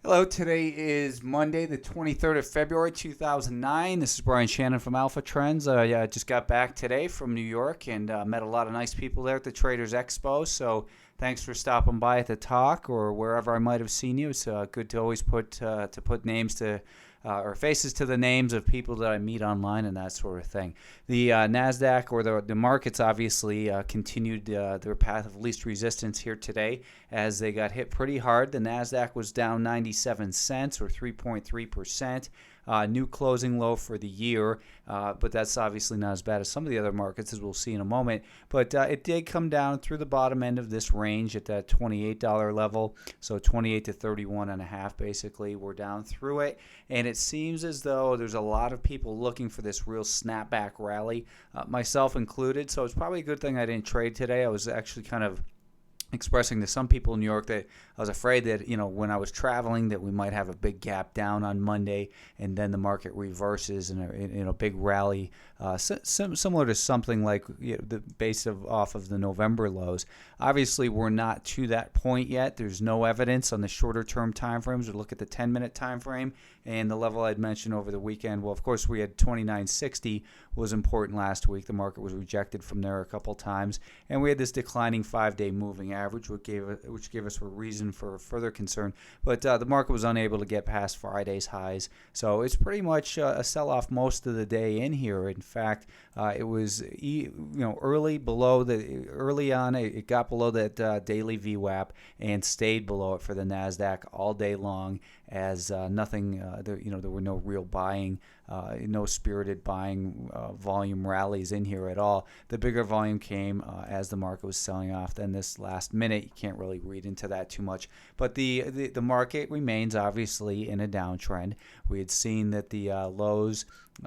Hello, today is Monday, the 23rd of February, 2009. This is Brian Shannon from Alpha Trends. I just got back today from New York and met a lot of nice people there at the Traders Expo. So thanks for stopping by at the talk or wherever I might have seen you. It's good to always put names to or faces to the names of people that I meet online and that sort of thing. The NASDAQ or the markets obviously continued their path of least resistance here today as they got hit pretty hard. The NASDAQ was down 97 cents or 3.3%. New closing low for the year, but that's obviously not as bad as some of the other markets, as we'll see in a moment. But it did come down through the bottom end of this range at that $28 level, so 28 to 31.5 basically. We're down through it, and it seems as though there's a lot of people looking for this real snapback rally, myself included. So it's probably a good thing I didn't trade today. I was actually kind of expressing to some people in New York that I was afraid that, when I was traveling that we might have a big gap down on Monday and then the market reverses in a big rally, similar to something like based off of the November lows. Obviously, we're not to that point yet. There's no evidence on the shorter term time frames. We look at the 10-minute time frame and the level I'd mentioned over the weekend. Well, of course, we had 2960 was important last week. The market was rejected from there a couple times, and we had this declining 5-day moving average, which gave us a reason for further concern. But the market was unable to get past Friday's highs, so it's pretty much a sell-off most of the day in here. In fact, it was early on. It got below that daily VWAP and stayed below it for the NASDAQ all day long, as nothing. There were no real buying, no spirited buying volume rallies in here at all. The bigger volume came as the market was selling off. Then this last minute, you can't really read into that too much. But the market remains obviously in a downtrend. We had seen that the lows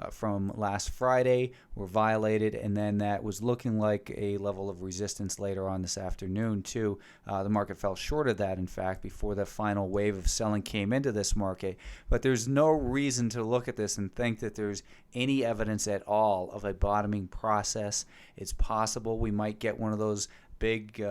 from last Friday were violated, and then that was looking like a level of resistance later on this afternoon too. The market fell short of that, in fact, before the final wave of selling came into this market. But there's no reason to look at this and think that there's any evidence at all of a bottoming process. It's possible we might get one of those big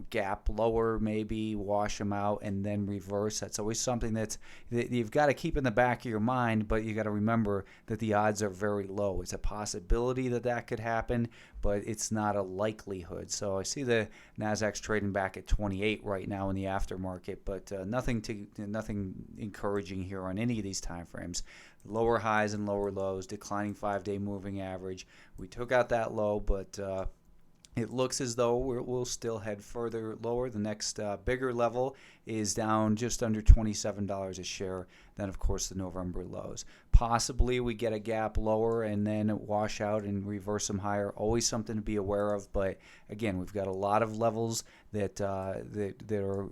gap lower, maybe wash them out and then reverse. That's always something that you've got to keep in the back of your mind, but you got to remember that the odds are very low. It's a possibility that could happen, but it's not a likelihood. So I see the NASDAQ's trading back at 28 right now in the aftermarket, but nothing encouraging here on any of these time frames. Lower highs and lower lows, declining 5-day moving average. We took out that low, but it looks as though we'll still head further lower. The next bigger level is down just under $27 a share than, of course, the November lows. Possibly we get a gap lower and then wash out and reverse them higher. Always something to be aware of. But again, we've got a lot of levels that are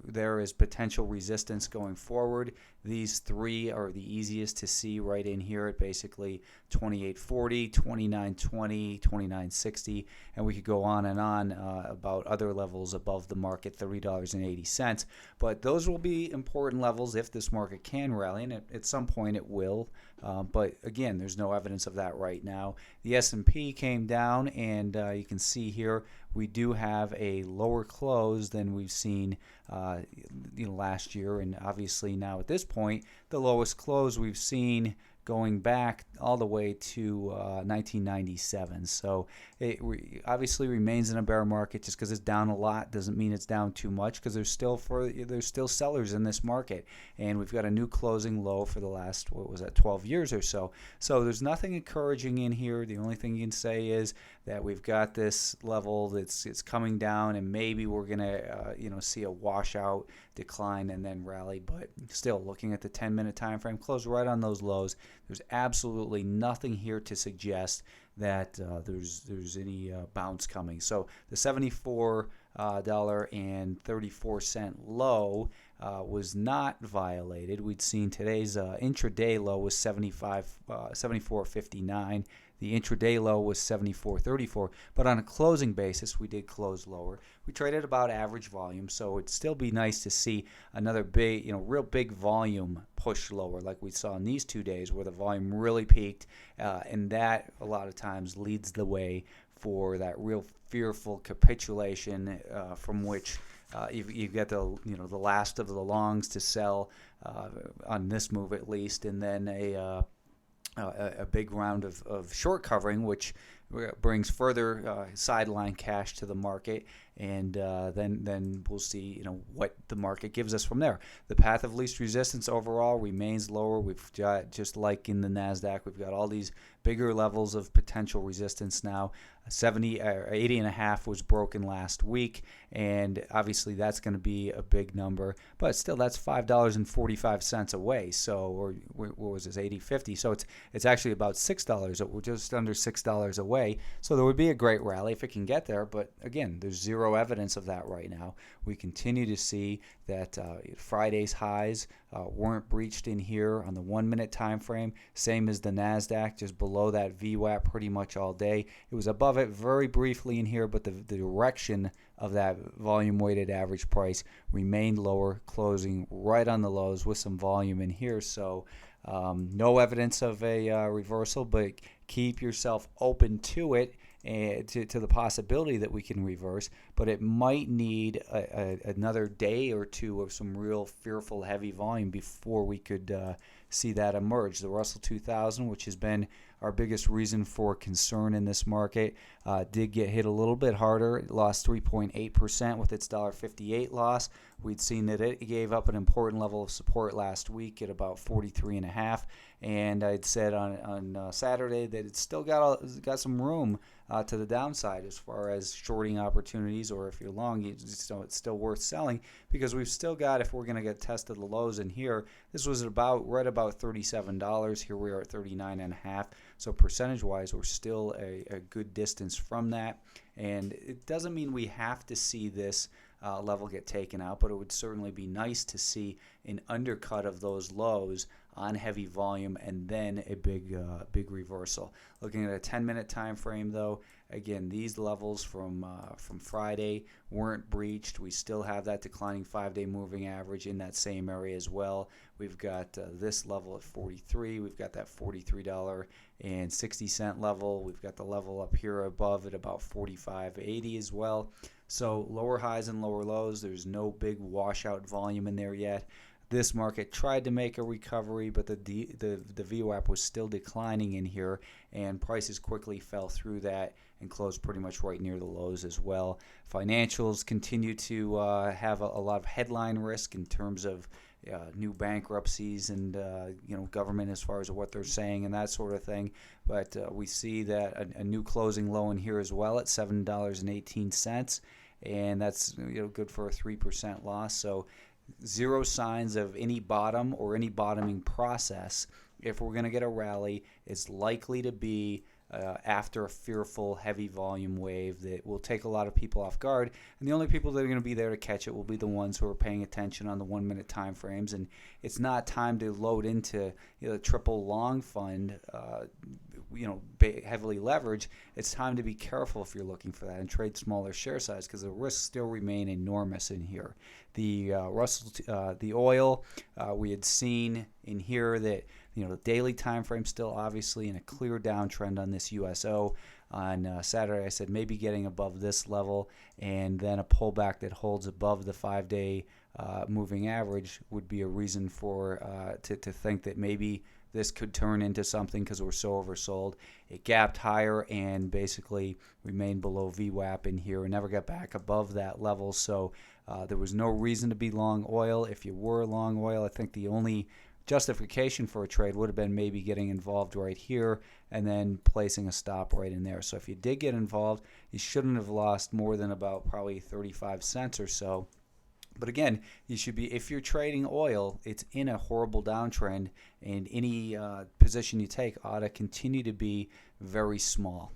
there as potential resistance going forward. These three are the easiest to see right in here at basically 2840, 2920, 2960, and we could go on and on about other levels above the market, $30.80. But those will be important levels if this market can rally, and at some point it will. But again, there's no evidence of that right now. The S&P came down, and you can see here we do have a lower close than we've seen last year, and obviously now at this point, the lowest close we've seen going back all the way to 1997. So it obviously remains in a bear market. Just because it's down a lot doesn't mean it's down too much, because there's still sellers in this market, and we've got a new closing low for the last 12 years or so. So there's nothing encouraging in here. The only thing you can say is that we've got this level that's coming down, and maybe we're gonna see a washout decline and then rally. But still, looking at the 10-minute time frame, close right on those lows. There's absolutely nothing here to suggest that there's any bounce coming. So the $74.34 low was not violated. We'd seen today's intraday low was 74.59. The intraday low was 74.34, but on a closing basis, we did close lower. We traded about average volume, so it'd still be nice to see another big, real big volume push lower like we saw in these 2 days where the volume really peaked, and that a lot of times leads the way for that real fearful capitulation from which you've got the last of the longs to sell on this move at least, and then a big round of short covering, which brings further sideline cash to the market, and then we'll see what the market gives us from there. The path of least resistance overall remains lower. We've got, just like in the NASDAQ, we've got all these bigger levels of potential resistance now. 70 or 80 and a half was broken last week, and obviously that's going to be a big number, but still that's $5.45 away. So, or what was this, 80.50? So it's actually about $6. We're just under $6 away. So there would be a great rally if it can get there, but again, there's zero evidence of that right now. We continue to see that Friday's highs weren't breached in here on the 1 minute time frame, same as the NASDAQ, just below that VWAP pretty much all day. It was above it very briefly in here, but the direction of that volume weighted average price remained lower, closing right on the lows with some volume in here. So no evidence of a reversal, but keep yourself open to it, to the possibility that we can reverse, but it might need another day or two of some real fearful heavy volume before we could see that emerge. The Russell 2000, which has been our biggest reason for concern in this market, did get hit a little bit harder. It lost 3.8% with its $1.58 loss. We'd seen that it gave up an important level of support last week at about 43.5, and I'd said on Saturday that it's still got some room to the downside as far as shorting opportunities, or if you're long, it's still worth selling, because we've still got, if we're going to get tested the lows in here, this was right about $37. Here we are at 39.5. So percentage-wise, we're still a good distance from that, and it doesn't mean we have to see this level get taken out, but it would certainly be nice to see an undercut of those lows on heavy volume and then a big reversal. Looking at a 10-minute time frame, though, again, these levels from Friday weren't breached. We still have that declining 5-day moving average in that same area as well. We've got this level at 43. We've got that $43.60 level. We've got the level up here above at about 45.80 as well. So lower highs and lower lows. There's no big washout volume in there yet. This market tried to make a recovery, but the VWAP was still declining in here, and prices quickly fell through that and closed pretty much right near the lows as well. Financials continue to have a lot of headline risk in terms of new bankruptcies and government as far as what they're saying and that sort of thing. But we see that a new closing low in here as well at $7.18, and that's good for a 3% loss. So zero signs of any bottom or any bottoming process. If we're going to get a rally, it's likely to be after a fearful heavy volume wave that will take a lot of people off guard, and the only people that are going to be there to catch it will be the ones who are paying attention on the 1 minute time frames. And it's not time to load into the triple long fund, heavily leveraged. It's time to be careful if you're looking for that and trade smaller share size, because the risks still remain enormous in here. The the oil, we had seen in here that the daily time frame still obviously in a clear downtrend on this USO. On Saturday, I said maybe getting above this level, and then a pullback that holds above the 5-day moving average would be a reason for to think that maybe this could turn into something, because we're so oversold. It gapped higher and basically remained below VWAP in here and never got back above that level. So there was no reason to be long oil. If you were long oil, I think the only justification for a trade would have been maybe getting involved right here and then placing a stop right in there. So if you did get involved, you shouldn't have lost more than about probably 35 cents or so. But again, you should be, if you're trading oil, it's in a horrible downtrend, and any position you take ought to continue to be very small.